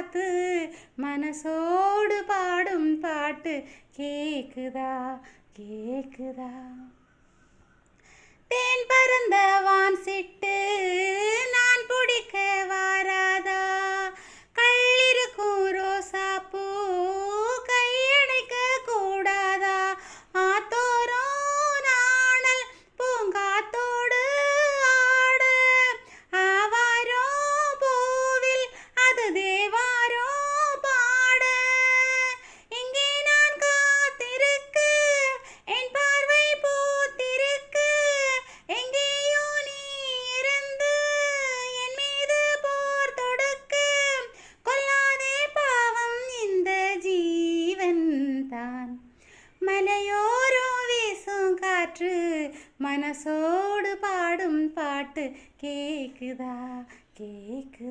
காத்து மனசோடு பாடும் பாட்டு கேக்குதா கேக்குதா? தேன் பறந்த வான் சிட்டு நான் பிடிக்க வாராதா? கள்ளிருக்கும் ரோசா பூ கையடைக்க கூடாதா? ஆத்தோரம் நாணல் பூங்காத்தோடு ஆட ஆவாரம் பூவில் அது தேவாரம் பாட இங்கே நான் காத்திருக்க என் பார்வை பூத்திருக்க எங்கேயோ நீ இருந்து என் மீது போர் தொடுக்க கொல்லாதே பாவம் இந்த ஜீவன் தான். மலையோரம் வீசும் காற்று மனசோடு பாடும் பாட்டு கேக்குதா கேக்குதா?